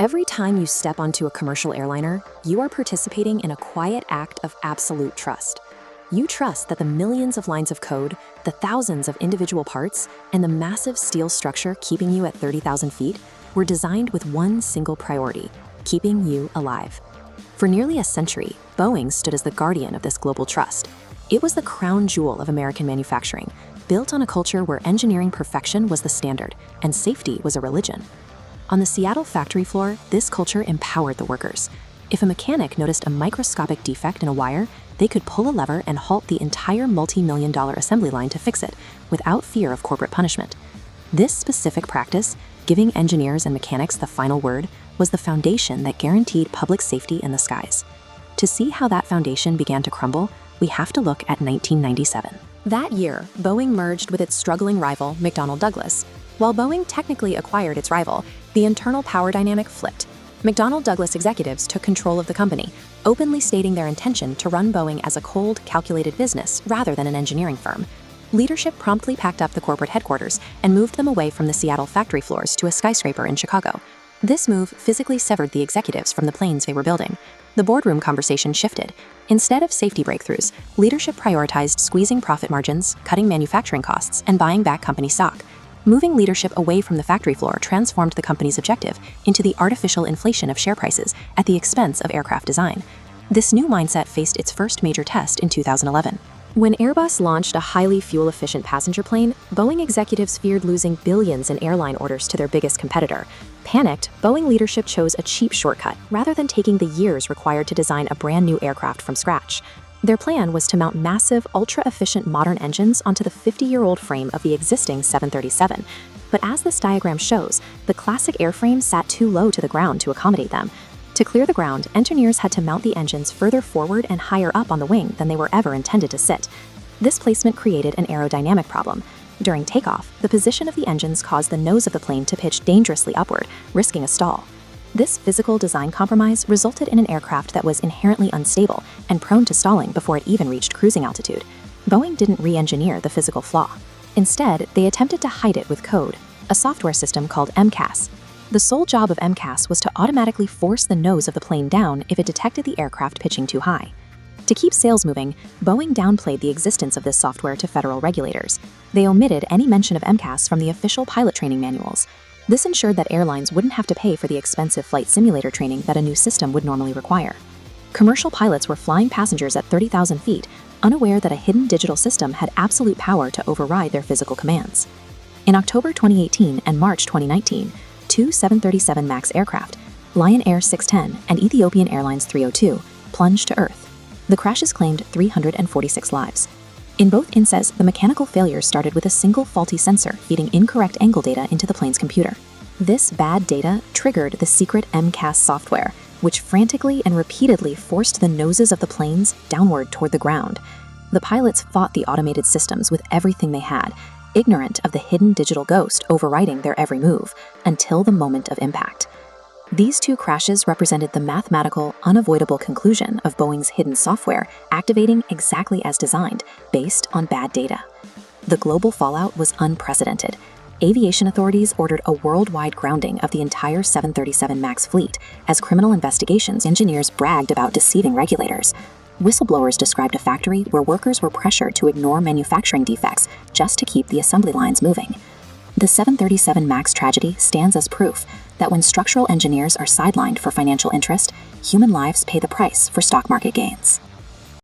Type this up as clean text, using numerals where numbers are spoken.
Every time you step onto a commercial airliner, you are participating in a quiet act of absolute trust. You trust that the millions of lines of code, the thousands of individual parts, and the massive steel structure keeping you at 30,000 feet were designed with one single priority: keeping you alive. For nearly a century, Boeing stood as the guardian of this global trust. It was the crown jewel of American manufacturing, built on a culture where engineering perfection was the standard and safety was a religion. On the Seattle factory floor, this culture empowered the workers. If a mechanic noticed a microscopic defect in a wire, they could pull a lever and halt the entire multi-million-dollar assembly line to fix it, without fear of corporate punishment. This specific practice, giving engineers and mechanics the final word, was the foundation that guaranteed public safety in the skies. To see how that foundation began to crumble, we have to look at 1997. That year, Boeing merged with its struggling rival, McDonnell Douglas. While Boeing technically acquired its rival, the internal power dynamic flipped. McDonnell Douglas executives took control of the company, openly stating their intention to run Boeing as a cold, calculated business rather than an engineering firm. Leadership promptly packed up the corporate headquarters and moved them away from the Seattle factory floors to a skyscraper in Chicago. This move physically severed the executives from the planes they were building. The boardroom conversation shifted. Instead of safety breakthroughs, leadership prioritized squeezing profit margins, cutting manufacturing costs, and buying back company stock. Moving leadership away from the factory floor transformed the company's objective into the artificial inflation of share prices at the expense of aircraft design. This new mindset faced its first major test in 2011. When Airbus launched a highly fuel-efficient passenger plane, Boeing executives feared losing billions in airline orders to their biggest competitor. Panicked, Boeing leadership chose a cheap shortcut rather than taking the years required to design a brand new aircraft from scratch. Their plan was to mount massive, ultra-efficient modern engines onto the 50-year-old frame of the existing 737. But as this diagram shows, the classic airframe sat too low to the ground to accommodate them. To clear the ground, engineers had to mount the engines further forward and higher up on the wing than they were ever intended to sit. This placement created an aerodynamic problem. During takeoff, the position of the engines caused the nose of the plane to pitch dangerously upward, risking a stall. This physical design compromise resulted in an aircraft that was inherently unstable and prone to stalling before it even reached cruising altitude. Boeing didn't re-engineer the physical flaw. Instead, they attempted to hide it with code, a software system called MCAS. The sole job of MCAS was to automatically force the nose of the plane down if it detected the aircraft pitching too high. To keep sales moving, Boeing downplayed the existence of this software to federal regulators. They omitted any mention of MCAS from the official pilot training manuals. This ensured that airlines wouldn't have to pay for the expensive flight simulator training that a new system would normally require. Commercial pilots were flying passengers at 30,000 feet, unaware that a hidden digital system had absolute power to override their physical commands. In October 2018 and March 2019, two 737 MAX aircraft, Lion Air 610 and Ethiopian Airlines 302, plunged to Earth. The crashes claimed 346 lives. In both instances, the mechanical failures started with a single faulty sensor feeding incorrect angle data into the plane's computer. This bad data triggered the secret MCAS software, which frantically and repeatedly forced the noses of the planes downward toward the ground. The pilots fought the automated systems with everything they had, ignorant of the hidden digital ghost overriding their every move, until the moment of impact. These two crashes represented the mathematical, unavoidable conclusion of Boeing's hidden software activating exactly as designed, based on bad data. The global fallout was unprecedented. Aviation authorities ordered a worldwide grounding of the entire 737 MAX fleet as criminal investigations engineers bragged about deceiving regulators. Whistleblowers described a factory where workers were pressured to ignore manufacturing defects just to keep the assembly lines moving. The 737 MAX tragedy stands as proof that when structural engineers are sidelined for financial interest, human lives pay the price for stock market gains.